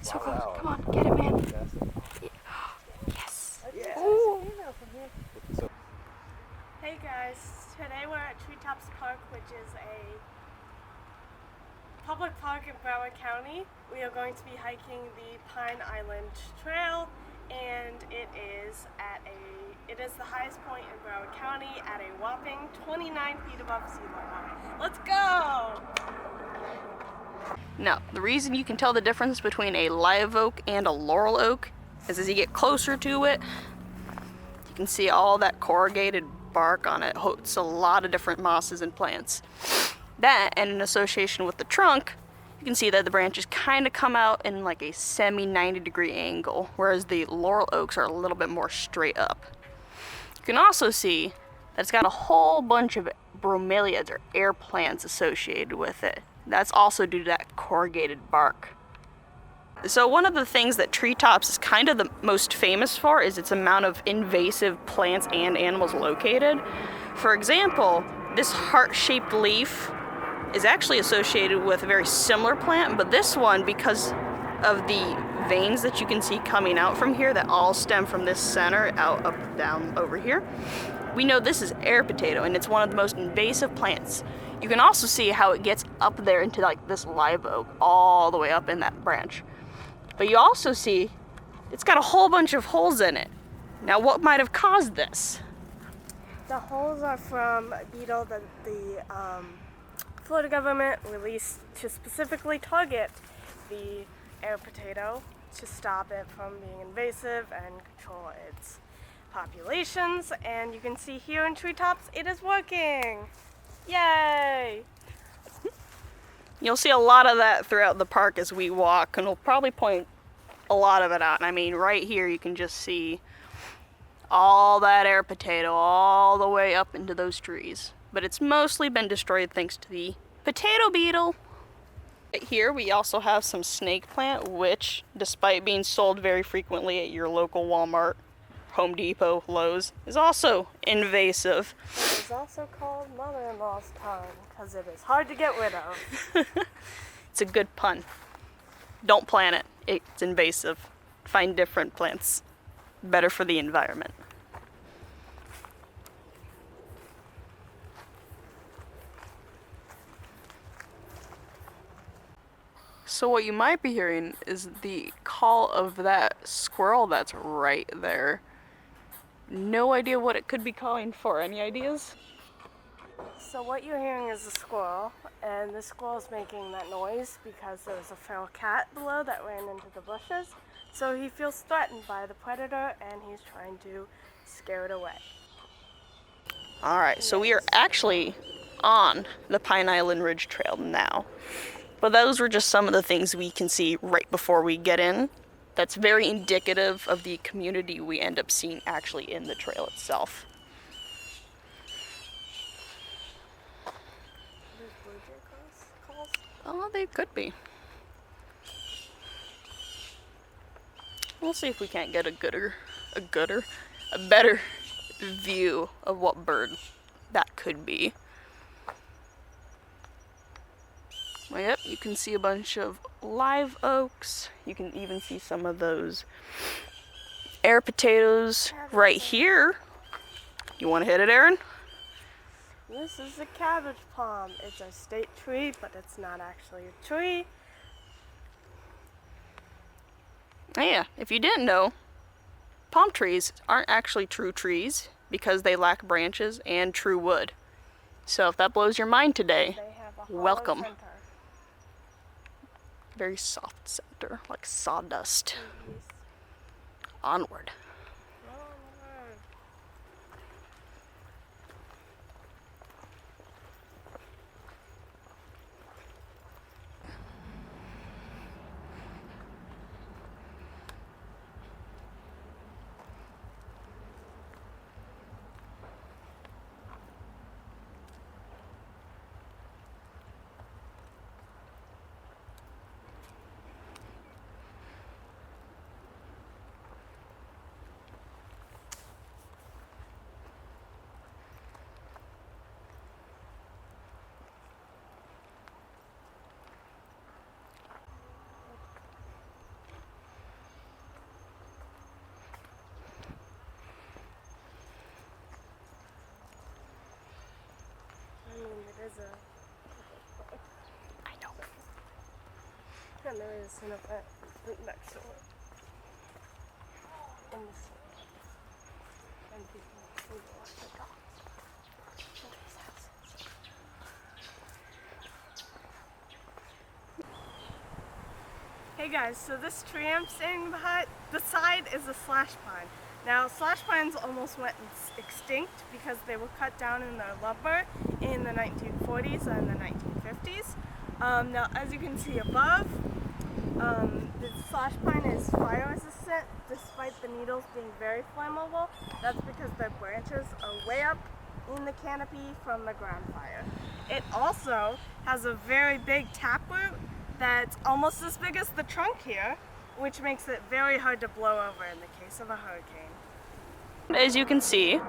So close. Come on, get it, man. Yes. Ooh. Hey guys, today we're at Treetops Park, which is a public park in Broward County. We are going to be hiking the Pine Island Trail, and it is the highest point in Broward County at a whopping 29 feet above sea level. Let's go! Now, the reason you can tell the difference between a live oak and a laurel oak is as you get closer to it, you can see all that corrugated bark on it. It's a lot of different mosses and plants. That, and in association with the trunk, you can see that the branches kind of come out in like a semi-90-degree angle, whereas the laurel oaks are a little bit more straight up. You can also see that it's got a whole bunch of bromeliads or air plants associated with it. That's also due to that corrugated bark. So one of the things that Treetops is kind of the most famous for is its amount of invasive plants and animals located. For example, this heart-shaped leaf is actually associated with a very similar plant, but this one, because of the veins that you can see coming out from here that all stem from this center out, up, down, over here, we know this is air potato, and it's one of the most invasive plants. You can also see how it gets up there into like this live oak, all the way up in that branch. But you also see it's got a whole bunch of holes in it. Now, what might have caused this? The holes are from a beetle that the Florida government released to specifically target the air potato to stop it from being invasive and control its populations. And you can see here in Treetops, it is working. Yay! You'll see a lot of that throughout the park as we walk, and we'll probably point a lot of it out. I mean, right here you can just see all that air potato all the way up into those trees. But it's mostly been destroyed thanks to the potato beetle. Right here we also have some snake plant, which, despite being sold very frequently at your local Walmart, Home Depot, Lowe's, is also invasive. It is also called mother-in-law's tongue because it is hard to get rid of. It's a good pun. Don't plant it. It's invasive. Find different plants. Better for the environment. So what you might be hearing is the call of that squirrel that's right there. No idea what it could be calling for. Any ideas? So what you're hearing is a squirrel, and the squirrel is making that noise because there was a feral cat below that ran into the bushes. So he feels threatened by the predator, and he's trying to scare it away. Alright, so we are actually on the Pine Island Ridge Trail now. But those were just some of the things we can see right before we get in. That's very indicative of the community we end up seeing actually in the trail itself. Oh, they could be. We'll see if we can't get a better view of what bird that could be. Well, yep, you can see a bunch of live oaks. You can even see some of those air potatoes right here. You want to hit it, Aaron? This is a cabbage palm. It's a state tree, but it's not actually a tree. Yeah, if you didn't know, palm trees aren't actually true trees because they lack branches and true wood. So if that blows your mind today, They have a hollow welcome. center. Very soft center, like sawdust. Onward. I know. And there is an event next door. And people will watch the dogs. Hey guys, so this tree I'm standing behind, the side is a slash pine. Now, slash pines almost went extinct because they were cut down in their lumber in the 1940s and the 1950s. Now, as you can see above, the slash pine is fire resistant despite the needles being very flammable. That's because their branches are way up in the canopy from the ground fire. It also has a very big taproot that's almost as big as the trunk here, which makes it very hard to blow over in the case of a hurricane. As you can see,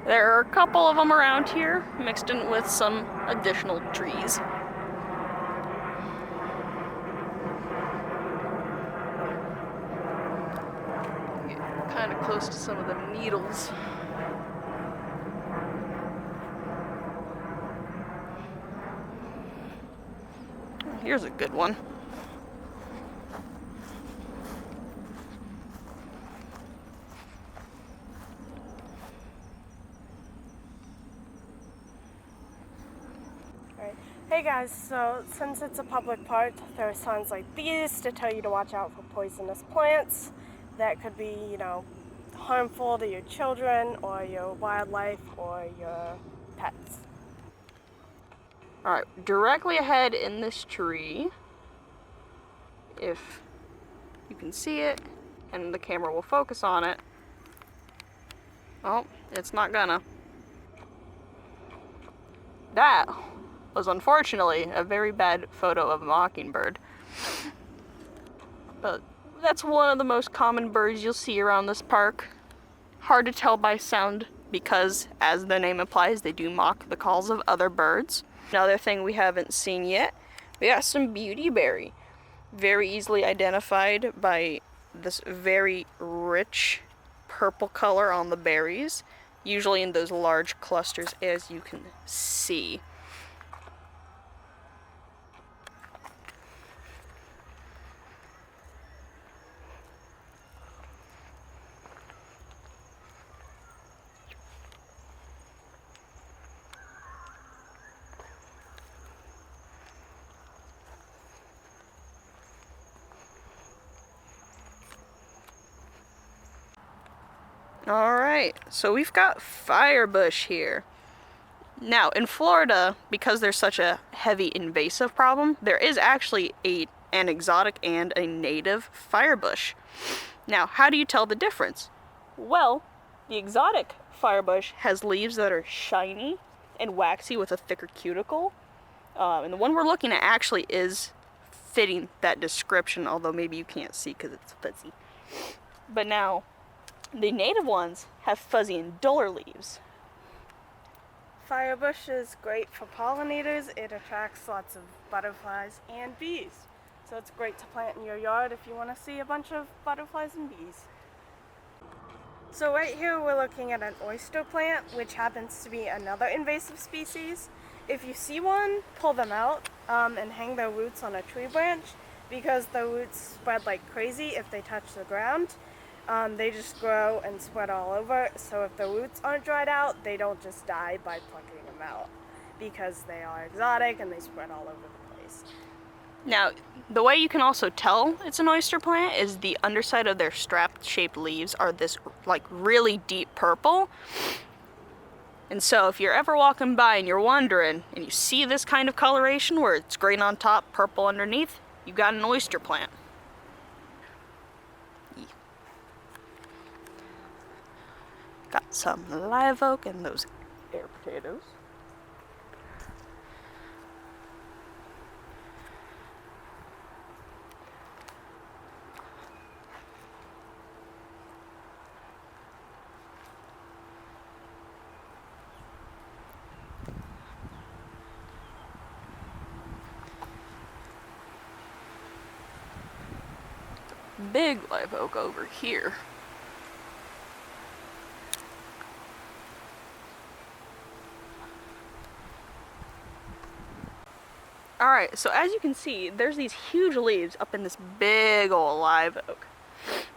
there are a couple of them around here, mixed in with some additional trees. Get kind of close to some of the needles. Here's a good one. Hey guys, so since it's a public park, there are signs like these to tell you to watch out for poisonous plants that could be, harmful to your children or your wildlife or your pets. Alright, directly ahead in this tree, if you can see it, and the camera will focus on it. Oh, it's not gonna. That was unfortunately a very bad photo of a mockingbird. But that's one of the most common birds you'll see around this park. Hard to tell by sound because, as the name implies, they do mock the calls of other birds. Another thing we haven't seen yet, we got some beautyberry. Very easily identified by this very rich purple color on the berries, usually in those large clusters, as you can see. Alright, so we've got Firebush here. Now, in Florida, because there's such a heavy invasive problem, there is actually an exotic and a native Firebush. Now, how do you tell the difference? Well, the exotic Firebush has leaves that are shiny and waxy with a thicker cuticle. And the one we're looking at actually is fitting that description, although maybe you can't see because it's fuzzy. But now, the native ones have fuzzy and duller leaves. Firebush is great for pollinators. It attracts lots of butterflies and bees. So it's great to plant in your yard if you want to see a bunch of butterflies and bees. So right here we're looking at an oyster plant, which happens to be another invasive species. If you see one, pull them out and hang their roots on a tree branch because the roots spread like crazy if they touch the ground. They just grow and spread all over, so if the roots aren't dried out, they don't just die by plucking them out because they are exotic and they spread all over the place. Now, the way you can also tell it's an oyster plant is the underside of their strap-shaped leaves are this like really deep purple. And so if you're ever walking by and you're wondering and you see this kind of coloration where it's green on top, purple underneath, you've got an oyster plant. Got some live oak and those air potatoes. Big live oak over here. Alright, so as you can see, there's these huge leaves up in this big old live oak.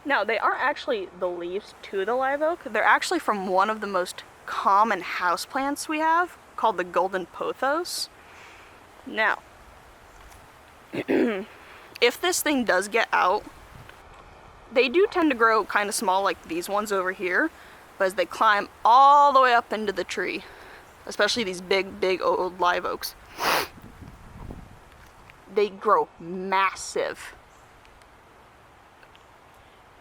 Now, they aren't actually the leaves to the live oak. They're actually from one of the most common houseplants we have, called the golden pothos. Now, if this thing does get out, they do tend to grow kind of small like these ones over here, but as they climb all the way up into the tree, especially these big old live oaks, they grow massive.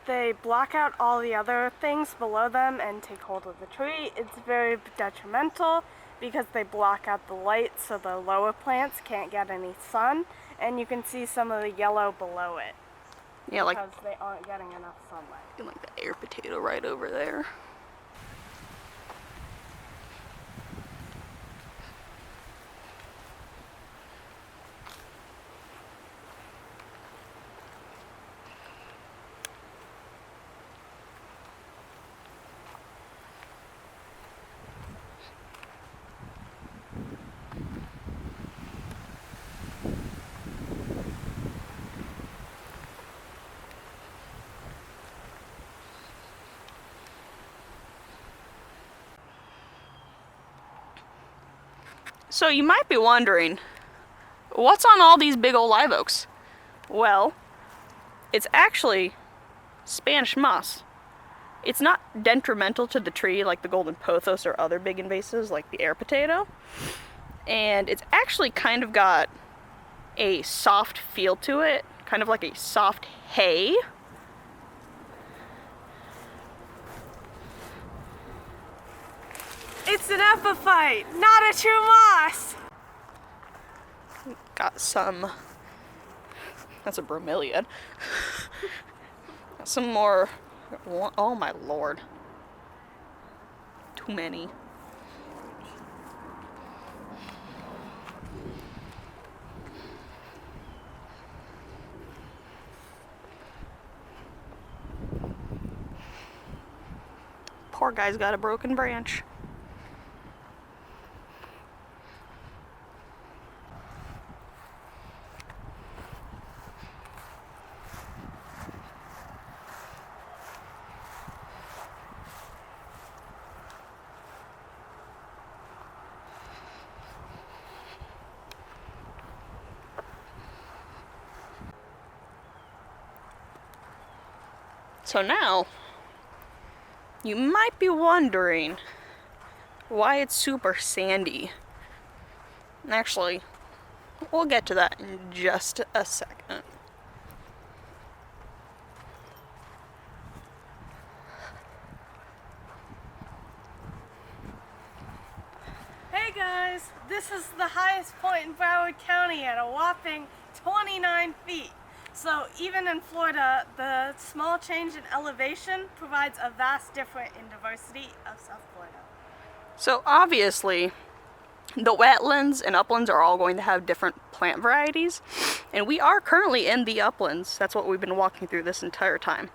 They block out all the other things below them and take hold of the tree. It's very detrimental because they block out the light so the lower plants can't get any sun, and you can see some of the yellow below it. Yeah, like because they aren't getting enough sunlight. like the air potato right over there. So you might be wondering, what's on all these big old live oaks? Well, it's actually Spanish moss. It's not detrimental to the tree like the golden pothos or other big invasives like the air potato. And it's actually kind of got a soft feel to it, kind of like a soft hay. It's an epiphyte, not a true moss! Got some, that's a bromeliad. Got some more, oh my lord. Too many. Poor guy's got a broken branch. So now, you might be wondering why it's super sandy. Actually, we'll get to that in just a second. Hey guys, this is the highest point in Broward County at a whopping 29 feet. So even in Florida, the small change in elevation provides a vast difference in diversity of South Florida. So obviously, the wetlands and uplands are all going to have different plant varieties, and we are currently in the uplands. That's what we've been walking through this entire time.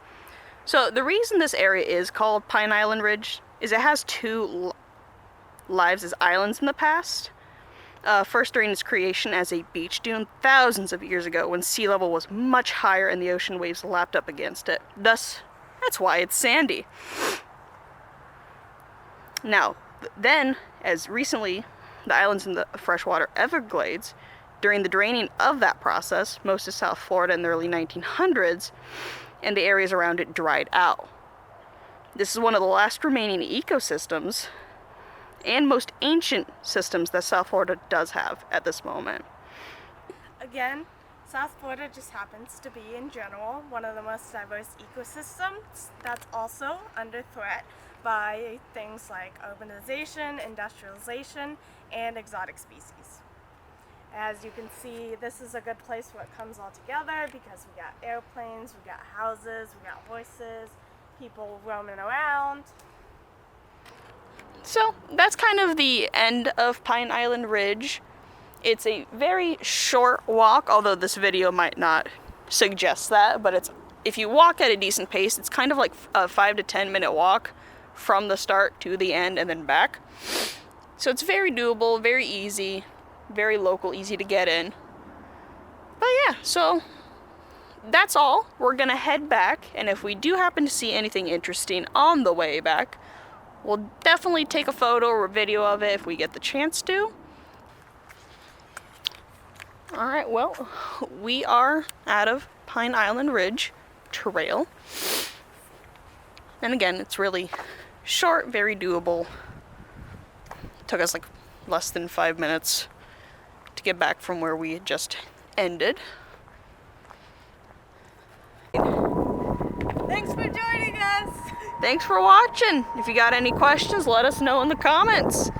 So the reason this area is called Pine Island Ridge is it has two lives as islands in the past. First during its creation as a beach dune thousands of years ago when sea level was much higher and the ocean waves lapped up against it. Thus, that's why it's sandy. Now, then, as recently, the islands in the freshwater Everglades, during the draining of that process, most of South Florida in the early 1900s, and the areas around it dried out. This is one of the last remaining ecosystems and most ancient systems that South Florida does have at this moment. Again, South Florida just happens to be, in general, one of the most diverse ecosystems that's also under threat by things like urbanization, industrialization, and exotic species. As you can see, this is a good place where it comes all together because we got airplanes, we got houses, we got horses, people roaming around. So that's kind of the end of Pine Island Ridge. It's a very short walk, although this video might not suggest that, but it's, if you walk at a decent pace, it's kind of like a 5 to 10 minute walk from the start to the end and then back. So it's very doable, very easy, very local, easy to get in. But yeah, so that's all. We're gonna head back, and if we do happen to see anything interesting on the way back, we'll definitely take a photo or a video of it if we get the chance to. Alright, well, we are out of Pine Island Ridge Trail. And again, it's really short, very doable. Took us like less than 5 minutes to get back from where we had just ended. Thanks for joining us. Thanks for watching. If you got any questions, let us know in the comments.